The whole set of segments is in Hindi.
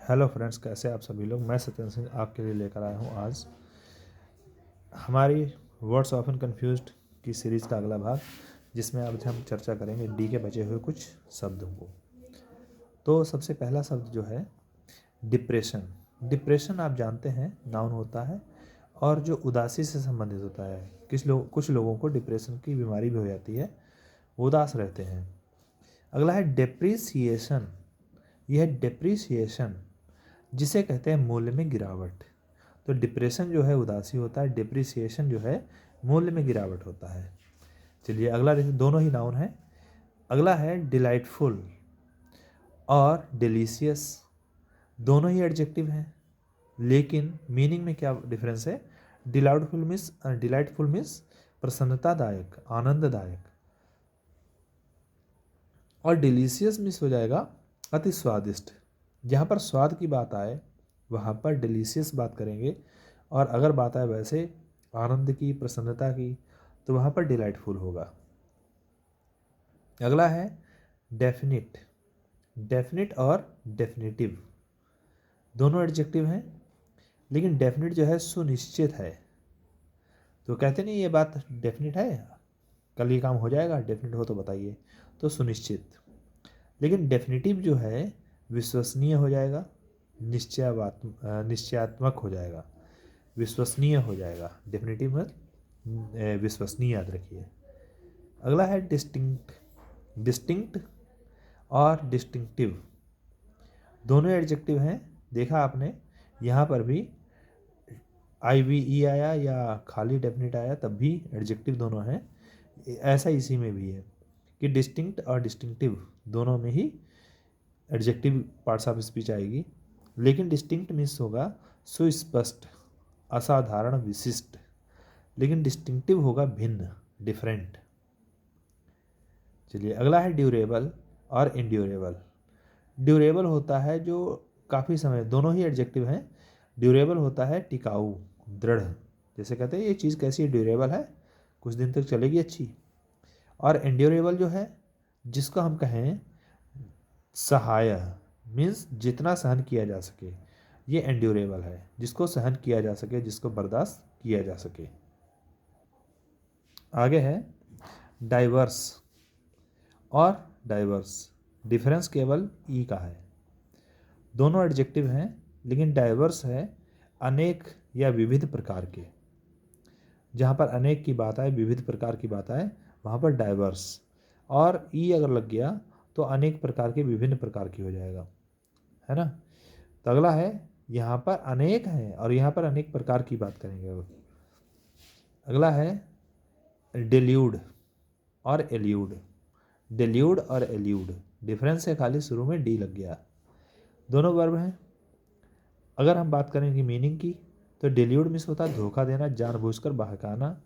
हेलो फ्रेंड्स, कैसे आप सभी लोग। मैं सत्येंद्र सिंह आपके लिए लेकर आया हूँ आज हमारी वर्ड्स ऑफन कंफ्यूज्ड की सीरीज़ का अगला भाग, जिसमें आज हम चर्चा करेंगे डी के बचे हुए कुछ शब्दों को। तो सबसे पहला शब्द जो है डिप्रेशन। डिप्रेशन आप जानते हैं नाउन होता है और जो उदासी से संबंधित होता है। कुछ लोगों को डिप्रेशन की बीमारी भी हो जाती है, वो उदास रहते हैं। अगला है डेप्रिसिएशन। यह डेप्रिसिएशन जिसे कहते हैं मूल्य में गिरावट। तो डिप्रेशन जो है उदासी होता है, डिप्रिसिएशन जो है मूल्य में गिरावट होता है। चलिए अगला देखिए, दोनों ही नाउन है। अगला है डिलाइटफुल और डिलीशियस, दोनों ही एडजेक्टिव हैं, लेकिन मीनिंग में क्या डिफरेंस है। डिलाइटफुल मीन्स प्रसन्नतादायक, आनंददायक, और डिलीशियस मीन्स हो जाएगा अति स्वादिष्ट। जहाँ पर स्वाद की बात आए वहाँ पर डिलीशियस बात करेंगे, और अगर बात आए वैसे आनंद की, प्रसन्नता की, तो वहाँ पर डिलाइटफुल होगा। अगला है डेफिनिट। डेफिनिट और डेफिनेटिव दोनों एडजेक्टिव हैं, लेकिन डेफिनिट जो है सुनिश्चित है। तो कहते नहीं ये बात डेफिनिट है, कल ये काम हो जाएगा, डेफिनिट हो तो बताइए, तो सुनिश्चित। लेकिन डेफिनेटिव जो है विश्वसनीय हो जाएगा, निश्चयात्मक हो जाएगा, विश्वसनीय हो जाएगा। डेफिनेटिव में विश्वसनीय याद रखिए। अगला है डिस्टिंक्ट। डिस्टिंक्ट और डिस्टिंक्टिव दोनों एडजेक्टिव हैं। देखा आपने, यहाँ पर भी IVE आया या खाली डेफिनेट आया तब भी एडजेक्टिव दोनों हैं। ऐसा इसी में भी है कि डिस्टिंक्ट और डिस्टिंक्टिव दोनों में ही एडजेक्टिव पार्ट्स ऑफ स्पीच आएगी, लेकिन डिस्टिंक्ट मीन्स होगा सुस्पष्ट, असाधारण, विशिष्ट, लेकिन डिस्टिंक्टिव होगा भिन्न, डिफरेंट। चलिए अगला है ड्यूरेबल और इंड्यूरेबल। ड्यूरेबल होता है जो काफ़ी समय, दोनों ही एडजेक्टिव हैं। ड्यूरेबल होता है टिकाऊ, दृढ़, जैसे कहते हैं ये चीज़ कैसी है, ड्यूरेबल है, कुछ दिन तक चलेगी अच्छी। और एंड्योरेबल जो है जिसको हम कहें सहाय, मीन्स जितना सहन किया जा सके, ये एंड्योरेबल है, जिसको सहन किया जा सके, जिसको बर्दाश्त किया जा सके। आगे है डाइवर्स और डाइवर्स। डिफरेंस केवल ई का है, दोनों एडजेक्टिव हैं, लेकिन डाइवर्स है अनेक या विविध प्रकार के। जहाँ पर अनेक की बात आए, विविध प्रकार की बात आए, वहाँ पर डाइवर्स, और ई अगर लग गया तो अनेक प्रकार के, विभिन्न प्रकार की हो जाएगा, है ना। तो अगला है, यहाँ पर अनेक हैं और यहाँ पर अनेक प्रकार की बात करेंगे। अगला है डिल्यूड और एल्यूड। डिल्यूड और एल्यूड डिफरेंस है, खाली शुरू में डी लग गया। दोनों वर्ब हैं। अगर हम बात करें कि मीनिंग की, तो डिल्यूड मीन्स होता है धोखा देना, जानबूझकर बहकाना,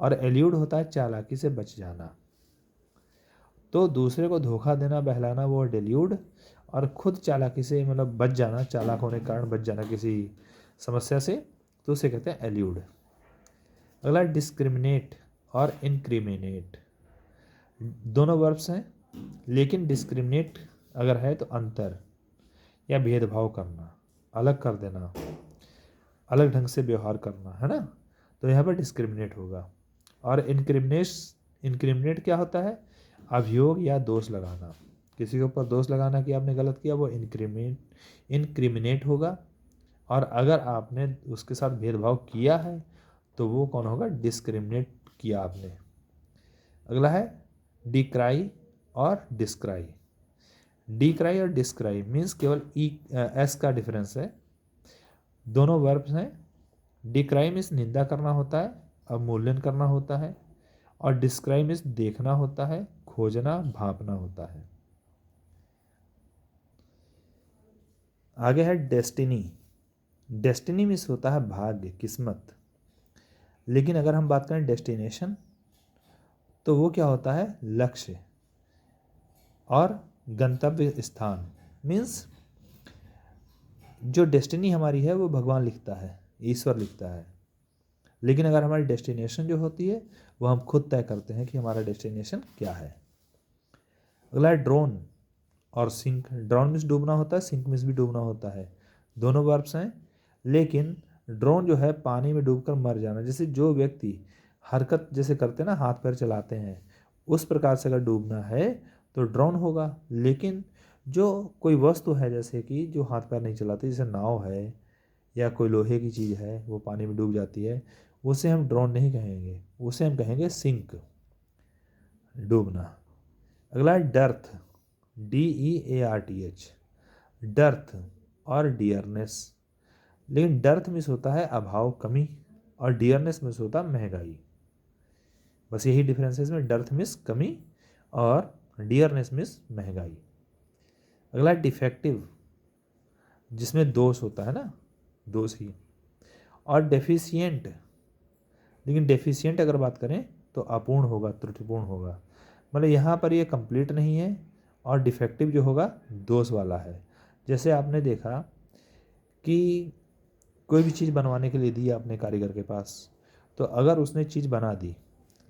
और एल्यूड होता है चालाकी से बच जाना। तो दूसरे को धोखा देना, बहलाना, वो डिल्यूड, और खुद चालाकी से मतलब बच जाना, चालाक होने के कारण बच जाना किसी समस्या से, तो उसे कहते हैं एल्यूड। अगला डिस्क्रिमिनेट और इनक्रिमिनेट, दोनों वर्ब्स हैं, लेकिन डिस्क्रिमिनेट अगर है तो अंतर या भेदभाव करना, अलग कर देना, अलग ढंग से व्यवहार करना, है ना, तो यहाँ पर डिस्क्रिमिनेट होगा। और इनक्रिमिनेट क्या होता है, अभियोग या दोष लगाना, किसी के ऊपर दोष लगाना कि आपने गलत किया, वो इनक्रिमिनेट होगा। और अगर आपने उसके साथ भेदभाव किया है तो वो कौन होगा, डिस्क्रिमिनेट किया आपने। अगला है डिक्राई और डिस्क्राई। डिक्राई और डिस्क्राई मीन्स केवल एस का डिफरेंस है, दोनों वर्ब्स हैं। डिक्राई मीन्स निंदा करना होता है, अवमूल्यन करना होता है, और डिस्क्राइब मीन्स देखना होता है, खोजना, भांपना होता है। आगे है डेस्टिनी। डेस्टिनी मीन्स होता है भाग्य, किस्मत, लेकिन अगर हम बात करें डेस्टिनेशन तो वो क्या होता है, लक्ष्य और गंतव्य स्थान। मीन्स जो डेस्टिनी हमारी है वो भगवान लिखता है, ईश्वर लिखता है, लेकिन अगर हमारी डेस्टिनेशन जो होती है वो हम खुद तय करते हैं कि हमारा डेस्टिनेशन क्या है। अगला है ड्रोन और सिंक, ड्राउन मीन्स डूबना होता है, सिंक मीन्स भी डूबना होता है, दोनों वर्ब्स हैं। लेकिन ड्रोन जो है पानी में डूबकर मर जाना, जैसे जो व्यक्ति हरकत जैसे करते हैं ना, हाथ पैर चलाते हैं, उस प्रकार से अगर डूबना है तो ड्रोन होगा। लेकिन जो कोई वस्तु है जैसे कि जो हाथ पैर नहीं चलाती, जैसे नाव है या कोई लोहे की चीज़ है, वो पानी में डूब जाती है, उसे हम ड्रोन नहीं कहेंगे, उसे हम कहेंगे सिंक, डूबना। अगला है डर्थ, DEARTH, डर्थ और डियरनेस। लेकिन डर्थ मीन्स होता है अभाव, कमी, और डियरनेस मीन्स होता है महंगाई। बस यही डिफरेंस है इसमें, डर्थ मीन्स कमी और डियरनेस मीन्स महंगाई। अगला डिफेक्टिव, जिसमें दोष होता है ना, दोष ही। और डेफिशिएंट, लेकिन डेफिशिएंट अगर बात करें तो अपूर्ण होगा, त्रुटिपूर्ण होगा, मतलब यहाँ पर ये कंप्लीट नहीं है। और डिफेक्टिव जो होगा दोष वाला है। जैसे आपने देखा कि कोई भी चीज़ बनवाने के लिए दी आपने कारीगर के पास, तो अगर उसने चीज़ बना दी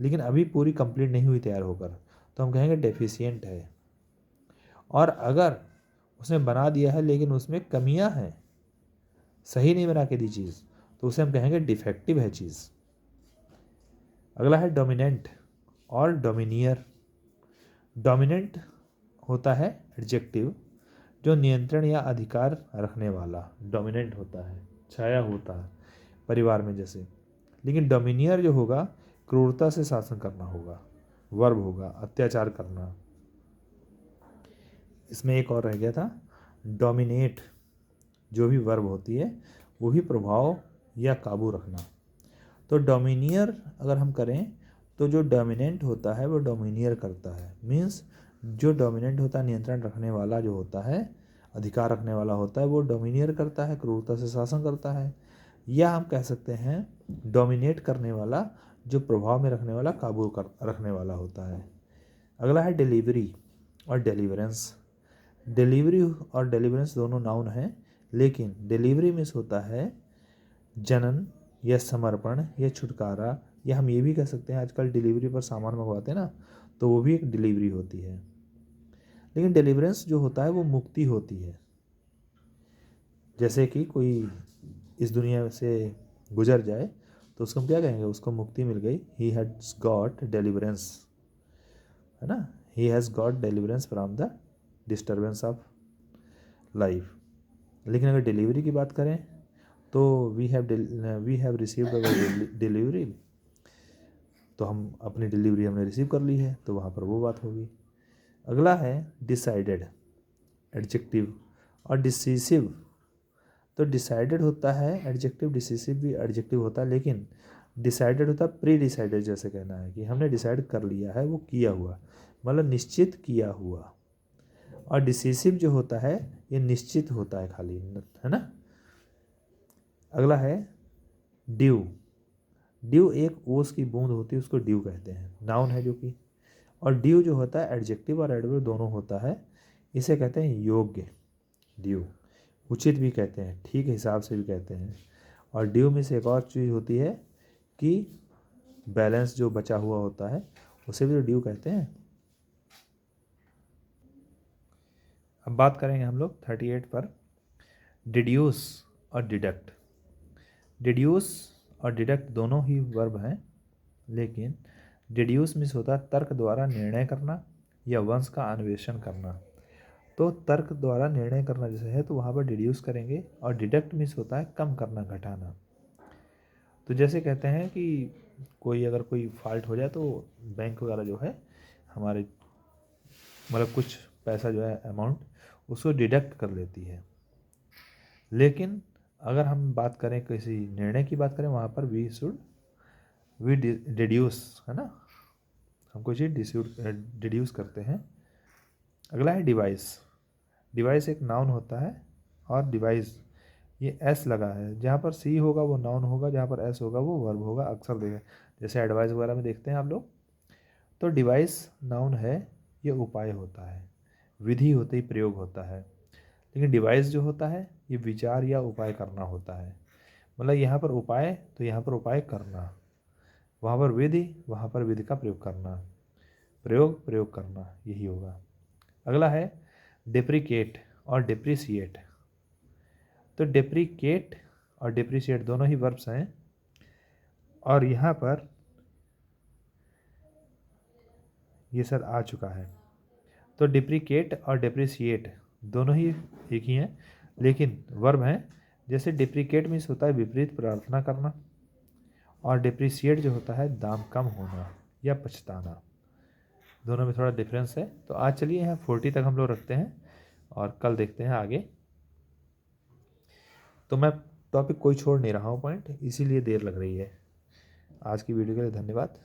लेकिन अभी पूरी कंप्लीट नहीं हुई तैयार होकर, तो हम कहेंगे डेफिशिएंट है। और अगर उसने बना दिया है लेकिन उसमें कमियां हैं, सही नहीं बना के दी चीज़, तो उसे हम कहेंगे डिफेक्टिव है चीज़। अगला है डोमिनेंट और डोमिनियर। डोमिनेंट होता है एडजेक्टिव, जो नियंत्रण या अधिकार रखने वाला डोमिनेंट होता है, छाया होता है परिवार में जैसे। लेकिन डोमिनियर जो होगा क्रूरता से शासन करना होगा, वर्ब होगा अत्याचार करना। इसमें एक और रह गया था डोमिनेट, जो भी वर्ब होती है वो भी प्रभाव या काबू रखना। तो डोमिनियर अगर हम करें तो जो डोमिनेंट होता है वो डोमिनियर करता है, मीन्स जो डोमिनेंट होता है, नियंत्रण रखने वाला जो होता है, अधिकार रखने वाला होता है, वो डोमिनियर करता है, क्रूरता से शासन करता है। या हम कह सकते हैं डोमिनेट करने वाला, जो प्रभाव में रखने वाला, काबू कर रखने वाला होता है। अगला है डिलीवरी और डिलीवरेंस। डिलीवरी और डिलीवरेंस दोनों नाउन हैं, लेकिन डिलीवरी मीन्स होता है जनन या समर्पण या छुटकारा, या हम ये भी कह सकते हैं आजकल डिलीवरी पर सामान मंगवाते हैं ना, तो वो भी एक डिलीवरी होती है। लेकिन डिलीवरेंस जो होता है वो मुक्ति होती है। जैसे कि कोई इस दुनिया से गुजर जाए तो उसको हम क्या कहेंगे, उसको मुक्ति मिल गई, ही हैज़ गॉट डिलीवरेंस, है ना, he has got deliverance from the disturbance of life. लेकिन अगर डिलीवरी की बात करें तो we have received our delivery, तो हम अपनी डिलीवरी हमने रिसीव कर ली है, तो वहाँ पर वो बात होगी। अगला है डिसाइडेड एडजेक्टिव और डिसिसिव। तो डिसाइडेड होता है एडजेक्टिव, डिसिसिव भी एडजेक्टिव होता है, लेकिन डिसाइडेड होता है प्री डिसाइडेड, जैसे कहना है कि हमने डिसाइड कर लिया है, वो किया हुआ, मतलब निश्चित किया हुआ। और डिसिसिव जो होता है ये निश्चित होता है खाली, है ना। अगला है ड्यू। ड्यू एक ओस की बूंद होती है, उसको ड्यू कहते हैं, नाउन है जो कि। और ड्यू जो होता है एडजेक्टिव और एडवर्ब दोनों होता है, इसे कहते हैं योग्य। ड्यू उचित भी कहते हैं, ठीक हिसाब से भी कहते हैं। और ड्यू में से एक और चीज़ होती है कि बैलेंस जो बचा हुआ होता है उसे भी तो ड्यू कहते हैं। अब बात करेंगे हम लोग 38 पर, डिड्यूस और डिडक्ट। डिड्यूस और डिडक्ट दोनों ही वर्ब हैं, लेकिन डिड्यूस मीन्स होता है तर्क द्वारा निर्णय करना या वंश का अन्वेषण करना। तो तर्क द्वारा निर्णय करना जैसे है तो वहाँ पर डिड्यूस करेंगे। और डिडक्ट मीन्स होता है कम करना, घटाना। तो जैसे कहते हैं कि कोई अगर कोई फॉल्ट हो जाए तो बैंक वगैरह जो है हमारे, मतलब कुछ पैसा जो है अमाउंट, उसको डिडक्ट कर लेती है। लेकिन अगर हम बात करें किसी निर्णय की बात करें, वहाँ पर वी डिड्यूस, है ना, हम कोई चीज़ डिड्यूस करते हैं। अगला है डिवाइस। डिवाइस एक नाउन होता है, और डिवाइस ये एस लगा है, जहाँ पर सी होगा वो नाउन होगा, जहाँ पर एस होगा वो वर्ब होगा, अक्सर देखें जैसे एडवाइस वगैरह में देखते हैं आप लोग। तो डिवाइस नाउन है, ये उपाय होता है, विधि होती है, प्रयोग होता है। लेकिन डिवाइस जो होता है ये विचार या उपाय करना होता है, मतलब यहाँ पर उपाय तो यहाँ पर उपाय करना, वहाँ पर विधि, वहाँ पर विधि का प्रयोग करना, प्रयोग करना, यही होगा। अगला है डिप्रिकेट और डिप्रिसिएट। तो डिप्रिकेट और डिप्रिसिएट दोनों ही वर्ब्स हैं, और यहाँ पर ये सर आ चुका है। तो डिप्रिकेट और डिप्रिसिएट दोनों ही एक ही हैं, लेकिन वर्ब हैं। जैसे डिप्रिकेट मीन्स होता है विपरीत प्रार्थना करना, और डिप्रिसिएट जो होता है दाम कम होना या पछताना। दोनों में थोड़ा डिफरेंस है। तो आज चलिए यहाँ 40 तक हम लोग रखते हैं और कल देखते हैं आगे। तो मैं टॉपिक कोई छोड़ नहीं रहा हूँ पॉइंट, इसीलिए देर लग रही है। आज की वीडियो के लिए धन्यवाद।